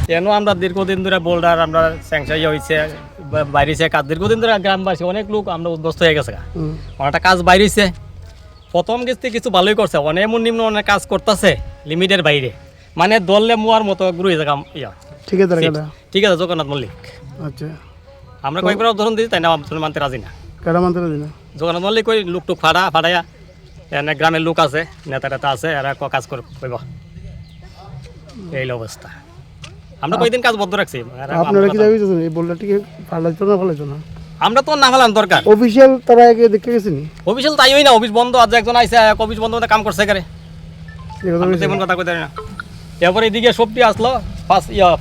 কেন আমরা দীর্ঘদিন ধরে বোল্ডার আমরা স্যাংশন হয়েছে বাইরেছে কাজ দীর্ঘদিন ধরে গ্রামবাসী অনেক লোক আমরা উদ্বস্ত হয়ে গেছে অনেকটা কাজ বাইরেছে প্রথম কিস্তি কিছু ভালোই করছে অনেক এমন নিম্ন অনেক কাজ করতেছে লিমিটের বাইরে মানে দললে মোয়ার মতো গুরু হয়ে যাম ইয়া ঠিক আছে ঠিক আছে জগন্নাথ মল্লিক আচ্ছা আমরা কয়েকবার উদাহরণ দিই তাই না মানতে রাজি না কেডা মানতে রাজি না জগন্নাথ মল্লিক ওই লোকটুক ফাড়াইয়া এনে গ্রামের লোক আছে নেতা টেতা আছে এরা কাজ করব এই অবস্থা আমরা কয়েকদিন কাজ বদ্ধ রাখছি আপনারা কি দাবি করছেন এই বোল্ডারটিকে ফালাইতো না ফালাইতো না আমরা তো না ফেলান দরকার অফিসিয়াল তারা আগে দেখতে গেছেন অফিসিয়াল তাই হই না অফিস বন্ধ আজ একজন আইসা অফিস বন্ধ কাম করছে করে তেমন কথা কইতে না এরপরে এদিকে সবটি আসলো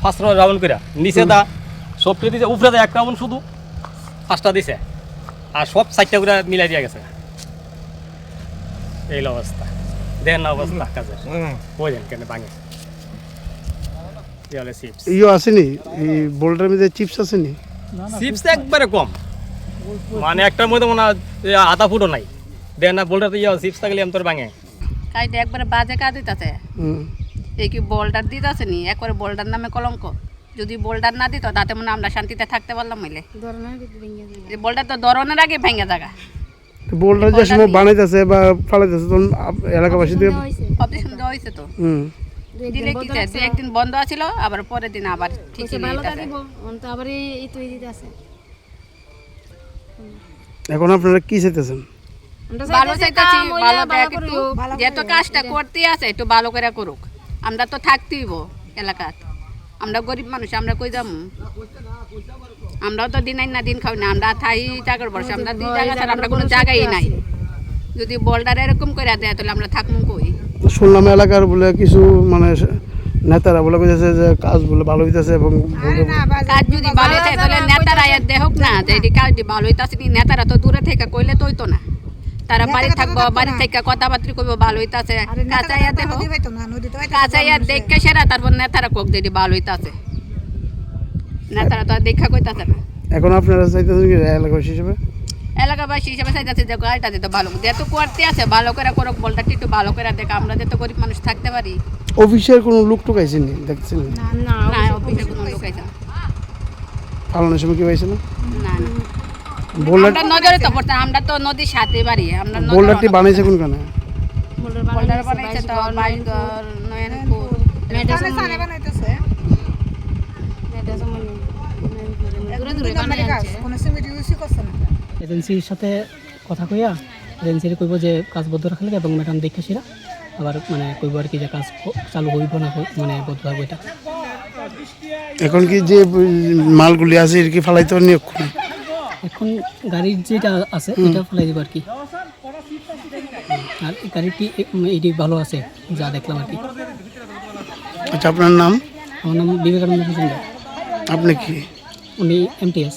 ফার্স্ট রাউন্ড করে নিচে দা সবটি দিছে উপরে দা এক রাউন্ড শুধু ফার্স্টটা দিছে আর সব সাইডটা করে মিলাই দিয়া গেছে এই অবস্থা দেন অবস্থা কাজের বুঝেন কেন ভাঙে ইয়ে আসেনি এই বোল্ডারের মধ্যে চিপস আসেনি চিপস একবারে কম মানে একটার মধ্যে মনে হয় আধা ফুটও নাই দেন না বোল্ডার চিপস থাকলে আমি তোর ভাঙে কাইটা একবারে বাজে কাজ দিতেছে এই কি বোল্ডার দিতেছে নি একবারে বোল্ডার নামে কলঙ্ক যদি বোল্ডার না দিত তাতে মনে আমরা শান্তিতে থাকতে পারলাম মিলে বোল্ডার তো ধরনের আগে ভেঙে জায়গা বোল্ডার যে সময় বানাইতেছে বা ফালাইতেছে তখন এলাকাবাসী দিয়ে অপারেশন দেওয়া হয়েছে তো দিলে কি দু একদিন বন্ধ আছিল আবার পরের দিন আবার ঠিক এখন আপনারা কি চাইতেছেন ভালো চাইতেছি ভালো দেখ একটু যেহেতু কাজটা করতে আছে একটু ভালো করে করুক আমরা তো থাকতেইব এলাকাত আমরা গরিব মানুষ আমরা কই যাম আমরাও তো দিন আইন না দিন খাই না আমরা থাই চাকর বসে আমরা দুই জায়গা ছাড়া আমরা কোনো জায়গাই নাই যদি বোল্ডার এরকম করে দেয় তাহলে আমরা থাকবো কই শুনলাম এলাকার বলে কিছু মানে নেতারা বলে কইতেছে যে কাজ বলে ভালো হইতাছে এবং কাজ যদি ভালো থাকে তাহলে নেতারা আর দেখুক না যে এই কাজ ভালো হইতাছে নি নেতারা তো দূরে থেকে কইলে তো হইতো না তারা বাড়ি থাকবো বাড়ি থেকে কথাবার্তা কইবো ভালো হইতাছে কাঁচাইয়া দেখো কাঁচাইয়া দেখে সেরা তারপর নেতারা কোক দিদি ভালো হইতাছে নেতারা তো আর দেখা কইতাছে না এখন আপনারা চাইতেছেন কি এলাকাবাসী হিসেবে এলাকাবাসী হিসেবে চাইতেছে যে গাড়িটা দিতে ভালো যেহেতু করতে আছে ভালো করে করুক বলটা একটু ভালো করে দেখ আমরা যেহেতু গরিব মানুষ থাকতে পারি অফিসের কোনো লোক টোকাইছেন দেখছেন না অফিসে কোনো লোক আইছে না ফালানোর সময় কি পাইছে না না বোল্ডার আমরা নজরে তো পড়তাম আমরা তো নদীর সাথে বাড়ি আমরা বোল্ডারটি বানাইছে কোন কানে বোল্ডার বানাইছে তো বাইন্দর নয়নপুর মেডাসন বানাইতেছে এজেন্সির সাথে কথা কইয়া এজেন্সির কইব যে কাজ বদ্ধ রাখলে এবং ম্যাডাম দেখে সেরা আবার মানে কইব আর কি যে কাজ চালু হইব না মানে বদ্ধ হবে এটা এখন কি যে মালগুলি আছে এর কি ফালাইতে পারেনি এখন গাড়ির যেটা আছে এটা ফেলাই দিব আর কি আর গাড়িটি এটি ভালো আছে যা দেখলাম আর কি আচ্ছা আপনার নাম আমার নাম বিবেকানন্দ মজুমদার আপনি কি উনি এমটিএস